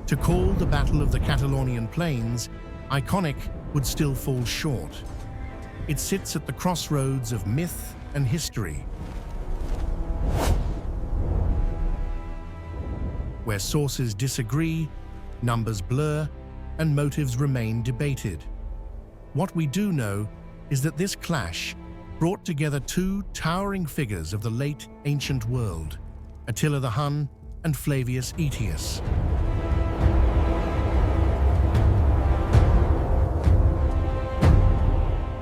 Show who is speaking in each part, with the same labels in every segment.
Speaker 1: To call the Battle of the Catalaunian Plains iconic would still fall short. It sits at the crossroads of myth and history, where sources disagree, numbers blur, and motives remain debated. What we do know is that this clash brought together two towering figures of the late ancient world, Attila the Hun and Flavius Aetius.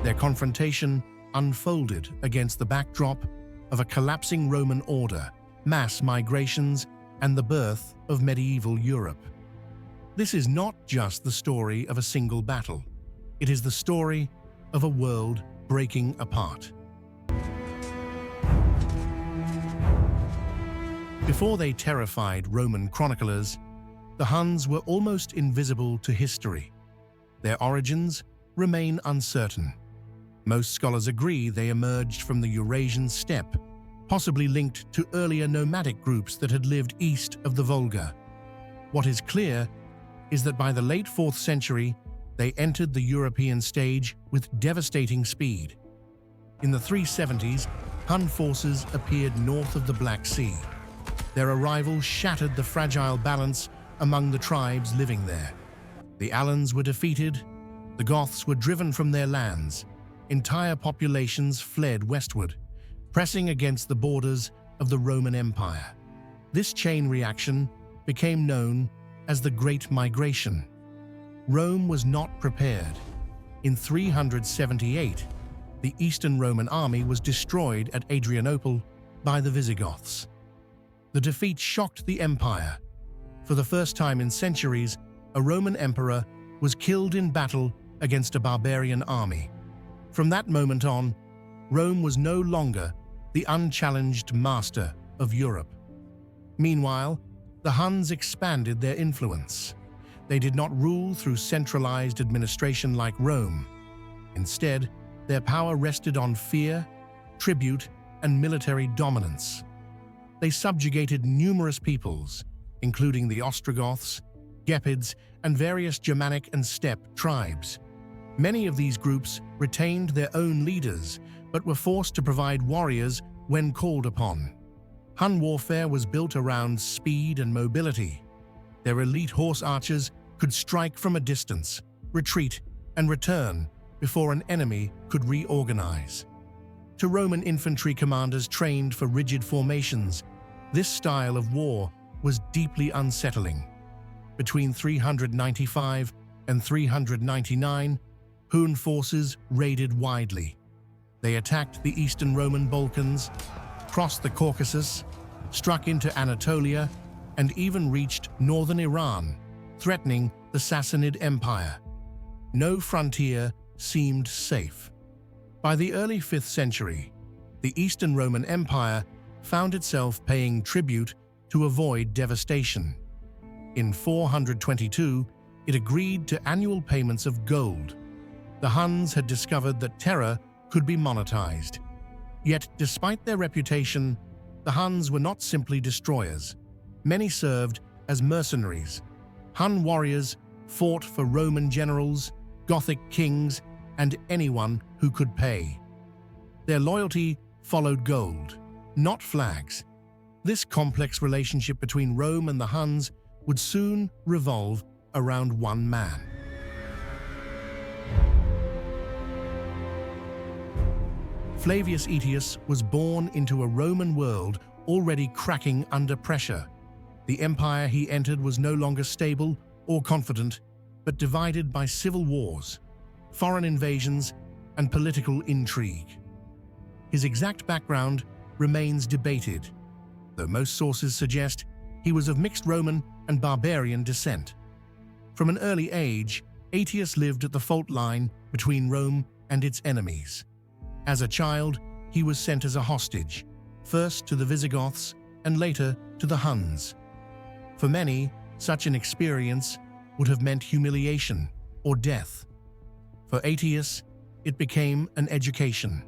Speaker 1: Their confrontation unfolded against the backdrop of a collapsing Roman order, mass migrations, and the birth of medieval Europe. This is not just the story of a single battle. It is the story of a world breaking apart. Before they terrified Roman chroniclers, the Huns were almost invisible to history. Their origins remain uncertain. Most scholars agree they emerged from the Eurasian steppe, possibly linked to earlier nomadic groups that had lived east of the Volga. What is clear is that by the late 4th century, they entered the European stage with devastating speed. In the 370s, Hun forces appeared north of the Black Sea. Their arrival shattered the fragile balance among the tribes living there. The Alans were defeated, the Goths were driven from their lands, entire populations fled westward, pressing against the borders of the Roman Empire. This chain reaction became known as the Great Migration. Rome was not prepared. In 378, the Eastern Roman army was destroyed at Adrianople by the Visigoths. The defeat shocked the empire. For the first time in centuries, a Roman emperor was killed in battle against a barbarian army. From that moment on, Rome was no longer the unchallenged master of Europe. Meanwhile, the Huns expanded their influence. They did not rule through centralized administration like Rome. Instead, their power rested on fear, tribute, and military dominance. They subjugated numerous peoples, including the Ostrogoths, Gepids, and various Germanic and steppe tribes. Many of these groups retained their own leaders, but were forced to provide warriors when called upon. Hun warfare was built around speed and mobility. Their elite horse archers could strike from a distance, retreat, and return before an enemy could reorganize. To Roman infantry commanders trained for rigid formations, this style of war was deeply unsettling. Between 395 and 399, Hun forces raided widely. They attacked the Eastern Roman Balkans, crossed the Caucasus, struck into Anatolia, and even reached northern Iran, threatening the Sassanid Empire. No frontier seemed safe. By the early 5th century, the Eastern Roman Empire found itself paying tribute to avoid devastation. In 422, it agreed to annual payments of gold. The Huns had discovered that terror could be monetized. Yet, despite their reputation, the Huns were not simply destroyers. Many served as mercenaries. Hun warriors fought for Roman generals, Gothic kings, and anyone who could pay. Their loyalty followed gold, not flags. This complex relationship between Rome and the Huns would soon revolve around one man. Flavius Aetius was born into a Roman world already cracking under pressure. The empire he entered was no longer stable or confident, but divided by civil wars, foreign invasions, and political intrigue. His exact background remains debated, though most sources suggest he was of mixed Roman and barbarian descent. From an early age, Aetius lived at the fault line between Rome and its enemies. As a child, he was sent as a hostage, first to the Visigoths and later to the Huns. For many, such an experience would have meant humiliation or death. For Aetius, it became an education.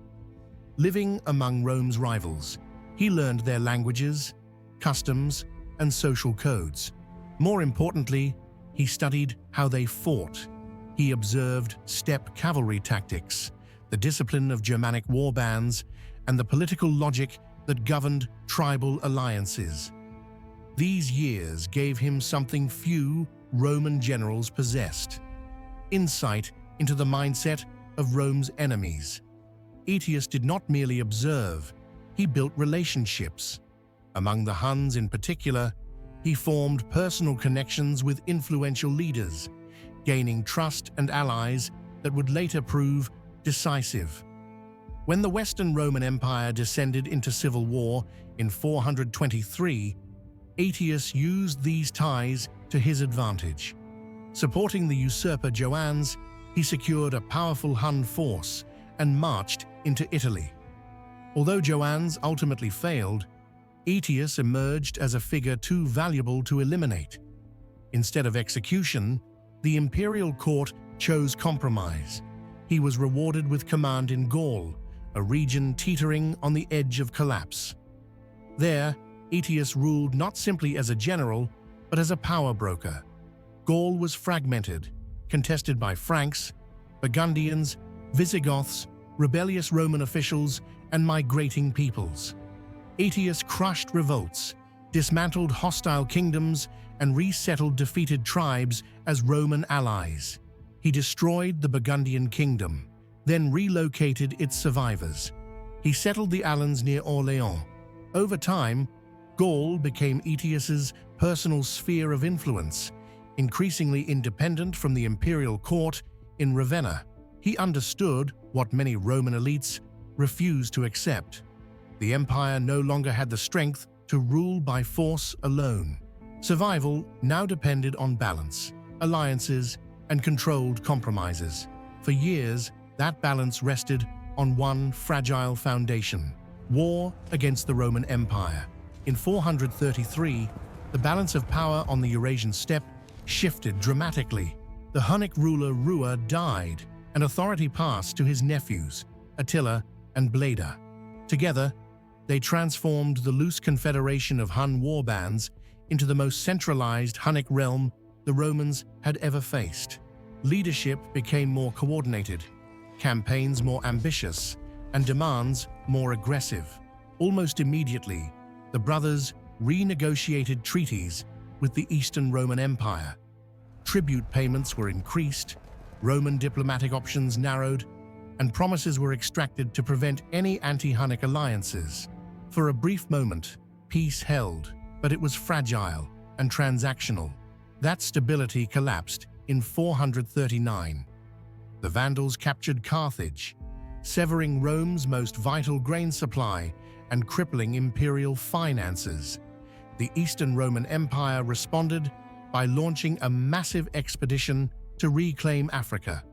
Speaker 1: Living among Rome's rivals, he learned their languages, customs, and social codes. More importantly, He studied how they fought. He observed steppe cavalry tactics, the discipline of Germanic war bands, and the political logic that governed tribal alliances. These years gave him something few Roman generals possessed: insight into the mindset of Rome's enemies. Aetius did not merely observe, he built relationships. Among the Huns in particular, he formed personal connections with influential leaders, gaining trust and allies that would later prove decisive. When the Western Roman Empire descended into civil war in 423, Aetius used these ties to his advantage. Supporting the usurper Joannes, he secured a powerful Hun force and marched into Italy. Although Joannes ultimately failed, Aetius emerged as a figure too valuable to eliminate. Instead of execution, the imperial court chose compromise. He was rewarded with command in Gaul, a region teetering on the edge of collapse. There, Aetius ruled not simply as a general, but as a power broker. Gaul was fragmented, contested by Franks, Burgundians, Visigoths, rebellious Roman officials, and migrating peoples. Aetius crushed revolts, dismantled hostile kingdoms, and resettled defeated tribes as Roman allies. He destroyed the Burgundian kingdom, then relocated its survivors. He settled the Alans near Orléans. Over time, Gaul became Aetius's personal sphere of influence, increasingly independent from the imperial court in Ravenna. He understood what many Roman elites refused to accept. The empire no longer had the strength to rule by force alone. Survival now depended on balance, alliances, and controlled compromises. For years, that balance rested on one fragile foundation: war against the Roman Empire. In 433, the balance of power on the Eurasian steppe shifted dramatically. The Hunnic ruler Rua died, and authority passed to his nephews, Attila and Bleda. Together, they transformed the loose confederation of Hun warbands into the most centralized Hunnic realm the Romans had ever faced. Leadership became more coordinated, campaigns more ambitious, and demands more aggressive. Almost immediately, the brothers renegotiated treaties with the Eastern Roman Empire. Tribute payments were increased, Roman diplomatic options narrowed, and promises were extracted to prevent any anti-Hunnic alliances. For a brief moment, peace held, but it was fragile and transactional. That stability collapsed in 439. The Vandals captured Carthage, severing Rome's most vital grain supply and crippling imperial finances. The Eastern Roman Empire responded by launching a massive expedition to reclaim Africa.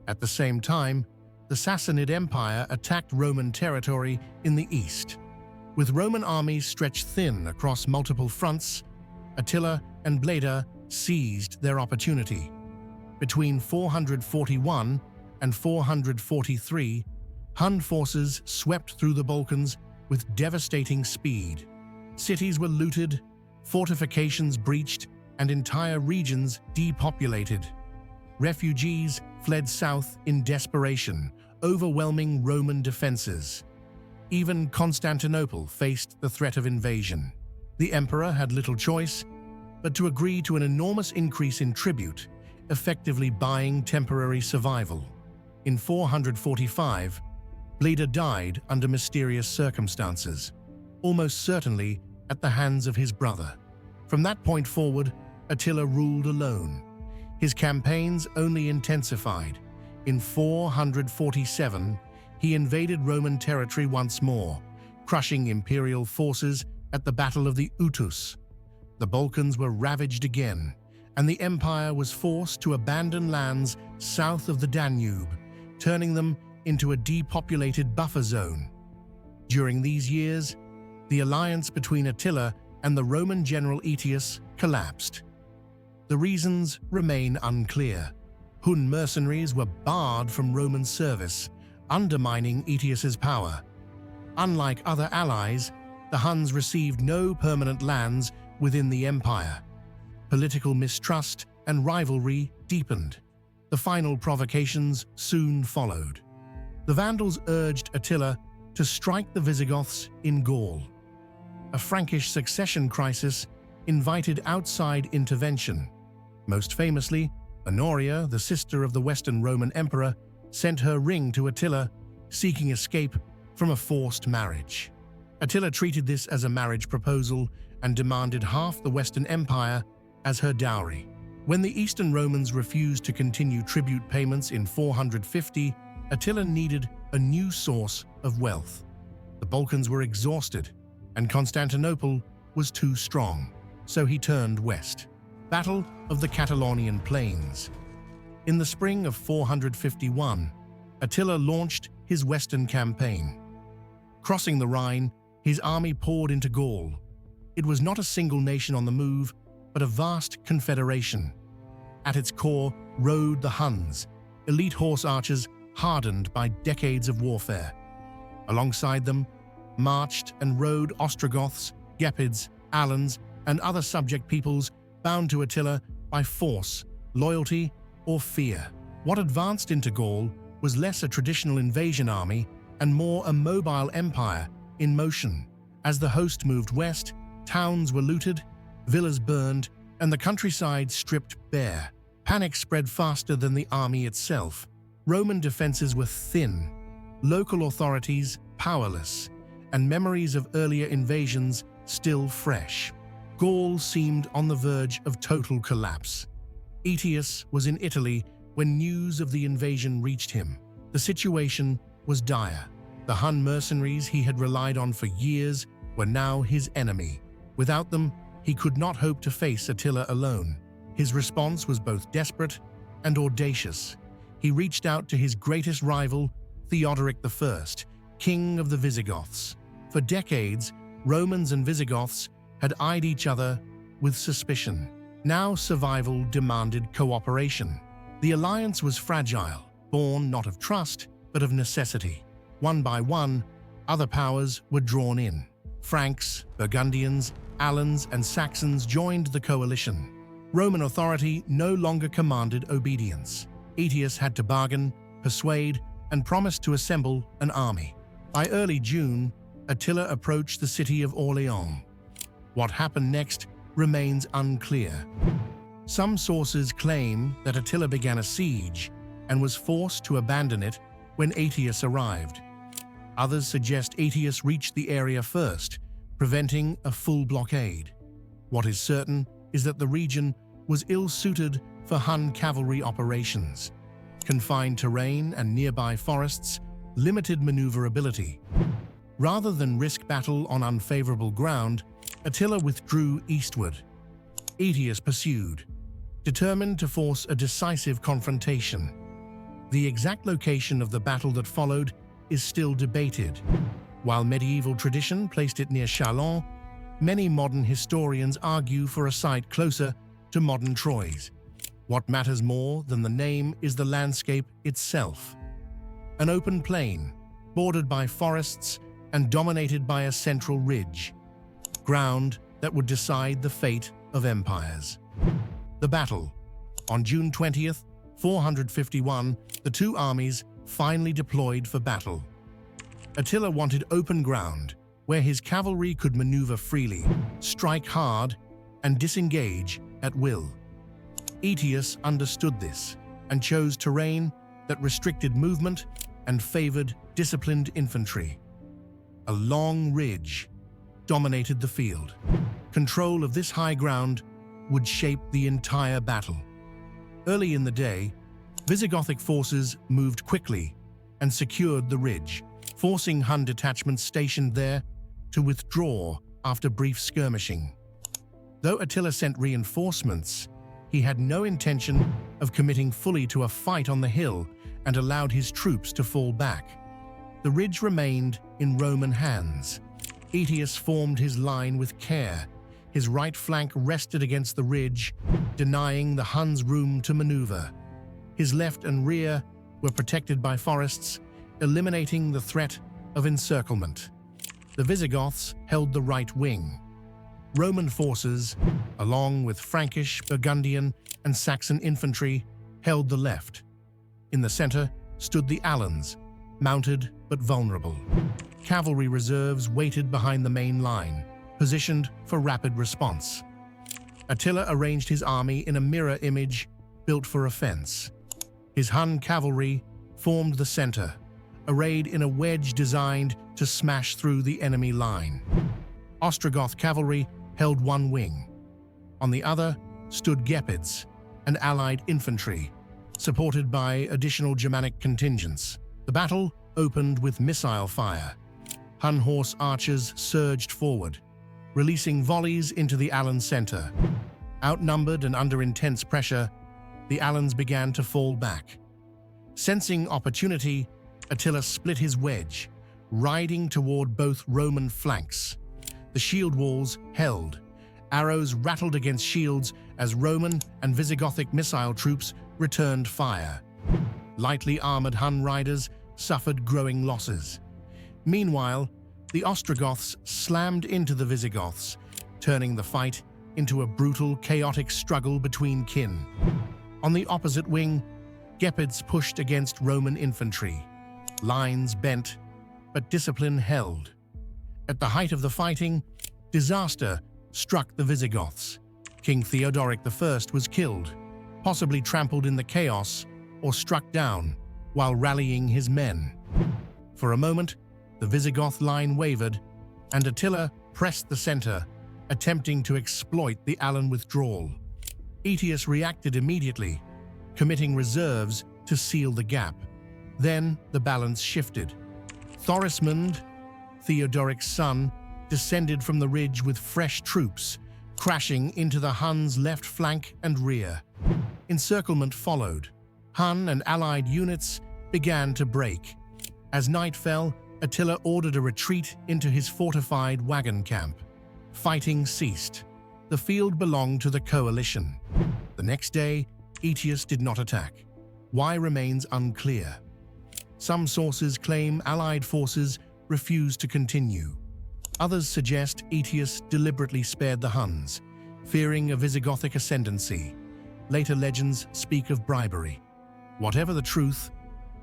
Speaker 1: At the same time, the Sassanid Empire attacked Roman territory in the east. With Roman armies stretched thin across multiple fronts, Attila and Bleda seized their opportunity. Between 441 and 443, Hun forces swept through the Balkans with devastating speed. Cities were looted, fortifications breached, and entire regions depopulated. Refugees fled south in desperation, overwhelming Roman defenses. Even Constantinople faced the threat of invasion. The emperor had little choice but to agree to an enormous increase in tribute, effectively buying temporary survival. In 445, Bleda died under mysterious circumstances, almost certainly at the hands of his brother. From that point forward, Attila ruled alone. His campaigns only intensified. In 447, he invaded Roman territory once more, crushing imperial forces at the Battle of the Utus. The Balkans were ravaged again, and the empire was forced to abandon lands south of the Danube, turning them into a depopulated buffer zone. During these years, the alliance between Attila and the Roman general Aetius collapsed. The reasons remain unclear. Hun mercenaries were barred from Roman service, undermining Aetius's power. Unlike other allies, the Huns received no permanent lands within the empire. Political mistrust and rivalry deepened. The final provocations soon followed. The Vandals urged Attila to strike the Visigoths in Gaul. A Frankish succession crisis invited outside intervention. Most famously, Honoria, the sister of the Western Roman Emperor, sent her ring to Attila, seeking escape from a forced marriage. Attila treated this as a marriage proposal and demanded half the Western Empire as her dowry. When the Eastern Romans refused to continue tribute payments in 450, Attila needed a new source of wealth. The Balkans were exhausted, and Constantinople was too strong, so he turned west. Battle of the Catalaunian Plains. In the spring of 451, Attila launched his western campaign. Crossing the Rhine, his army poured into Gaul. It was not a single nation on the move, but a vast confederation. At its core rode the Huns, elite horse archers hardened by decades of warfare. Alongside them marched and rode Ostrogoths, Gepids, Alans, and other subject peoples bound to Attila by force, loyalty, or fear. What advanced into Gaul was less a traditional invasion army and more a mobile empire in motion. As the host moved west, towns were looted, villas burned, and the countryside stripped bare. Panic spread faster than the army itself. Roman defenses were thin, local authorities powerless, and memories of earlier invasions still fresh. Gaul seemed on the verge of total collapse. Aetius was in Italy when news of the invasion reached him. The situation was dire. The Hun mercenaries he had relied on for years were now his enemy. Without them, he could not hope to face Attila alone. His response was both desperate and audacious. He reached out to his greatest rival, Theodoric I, king of the Visigoths. For decades, Romans and Visigoths had eyed each other with suspicion. Now survival demanded cooperation. The alliance was fragile, born not of trust, but of necessity. One by one, other powers were drawn in. Franks, Burgundians, Alans, and Saxons joined the coalition. Roman authority no longer commanded obedience. Aetius had to bargain, persuade, and promise to assemble an army. By early June, Attila approached the city of Orleans. What happened next remains unclear. Some sources claim that Attila began a siege and was forced to abandon it when Aetius arrived. Others suggest Aetius reached the area first, preventing a full blockade. What is certain is that the region was ill-suited for Hun cavalry operations. Confined terrain and nearby forests limited maneuverability. Rather than risk battle on unfavorable ground, Attila withdrew eastward. Aetius pursued, determined to force a decisive confrontation. The exact location of the battle that followed is still debated. While medieval tradition placed it near Chalons, many modern historians argue for a site closer to modern Troyes. What matters more than the name is the landscape itself. An open plain, bordered by forests and dominated by a central ridge. Ground that would decide the fate of empires. The battle. On June 20th, 451, the two armies finally deployed for battle. Attila wanted open ground, where his cavalry could maneuver freely, strike hard, and disengage at will. Aetius understood this and chose terrain that restricted movement and favored disciplined infantry. A long ridge dominated the field. Control of this high ground would shape the entire battle. Early in the day, Visigothic forces moved quickly and secured the ridge, forcing Hun detachments stationed there to withdraw after brief skirmishing. Though Attila sent reinforcements, he had no intention of committing fully to a fight on the hill and allowed his troops to fall back. The ridge remained in Roman hands. Aetius formed his line with care. His right flank rested against the ridge, denying the Huns room to maneuver. His left and rear were protected by forests, eliminating the threat of encirclement. The Visigoths held the right wing. Roman forces, along with Frankish, Burgundian, and Saxon infantry, held the left. In the center stood the Alans, mounted but vulnerable. Cavalry reserves waited behind the main line, positioned for rapid response. Attila arranged his army in a mirror image built for offense. His Hun cavalry formed the center, arrayed in a wedge designed to smash through the enemy line. Ostrogoth cavalry held one wing. On the other stood Gepids, and allied infantry, supported by additional Germanic contingents. The battle opened with missile fire. Hun horse archers surged forward, releasing volleys into the Alan center. Outnumbered and under intense pressure, the Alans began to fall back. Sensing opportunity, Attila split his wedge, riding toward both Roman flanks. The shield walls held. Arrows rattled against shields as Roman and Visigothic missile troops returned fire. Lightly armored Hun riders suffered growing losses. Meanwhile, the Ostrogoths slammed into the Visigoths, turning the fight into a brutal, chaotic struggle between kin. On the opposite wing, Gepids pushed against Roman infantry. Lines bent, but discipline held. At the height of the fighting, disaster struck the Visigoths. King Theodoric I was killed, possibly trampled in the chaos or struck down while rallying his men. For a moment, the Visigoth line wavered, and Attila pressed the center, attempting to exploit the Alan withdrawal. Aetius reacted immediately, committing reserves to seal the gap. Then the balance shifted. Thorismund, Theodoric's son, descended from the ridge with fresh troops, crashing into the Huns' left flank and rear. Encirclement followed. Hun and allied units began to break. As night fell, Attila ordered a retreat into his fortified wagon camp. Fighting ceased. The field belonged to the coalition. The next day, Aetius did not attack. Why remains unclear. Some sources claim allied forces refused to continue. Others suggest Aetius deliberately spared the Huns, fearing a Visigothic ascendancy. Later legends speak of bribery. Whatever the truth,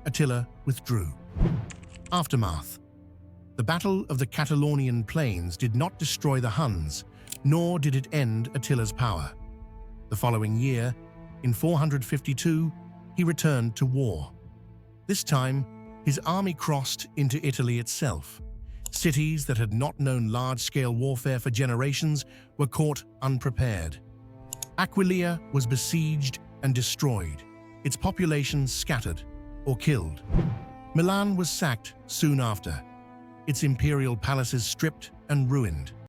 Speaker 1: Attila withdrew. Aftermath. The Battle of the Catalaunian Plains did not destroy the Huns, nor did it end Attila's power. The following year, in 452, he returned to war. This time, his army crossed into Italy itself. Cities that had not known large-scale warfare for generations were caught unprepared. Aquileia was besieged and destroyed, its population scattered or killed. Milan was sacked soon after, its imperial palaces stripped and ruined.